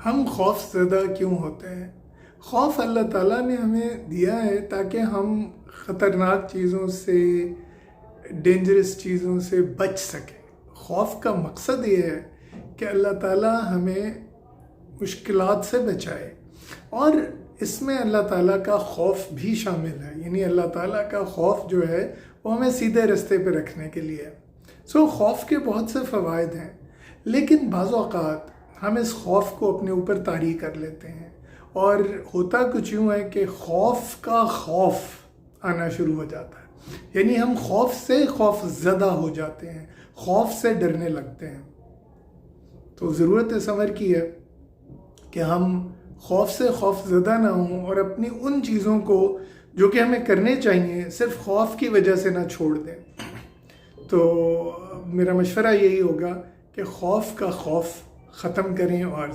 ہم خوف زدہ کیوں ہوتے ہیں؟ خوف اللہ تعالیٰ نے ہمیں دیا ہے تاکہ ہم خطرناک چیزوں سے، ڈینجرس چیزوں سے بچ سکیں۔ خوف کا مقصد یہ ہے کہ اللہ تعالیٰ ہمیں مشکلات سے بچائے، اور اس میں اللہ تعالیٰ کا خوف بھی شامل ہے، یعنی اللہ تعالیٰ کا خوف جو ہے وہ ہمیں سیدھے رستے پہ رکھنے کے لیے ہے۔ خوف کے بہت سے فوائد ہیں، لیکن بعض اوقات ہم اس خوف کو اپنے اوپر طاری کر لیتے ہیں، اور ہوتا کچھ یوں ہے کہ خوف کا خوف آنا شروع ہو جاتا ہے، یعنی ہم خوف سے خوف زدہ ہو جاتے ہیں، خوف سے ڈرنے لگتے ہیں۔ تو ضرورت اس امر کی ہے کہ ہم خوف سے خوف زدہ نہ ہوں، اور اپنی ان چیزوں کو جو کہ ہمیں کرنے چاہیے صرف خوف کی وجہ سے نہ چھوڑ دیں۔ تو میرا مشورہ یہی ہوگا کہ خوف کا خوف ختم کریں اور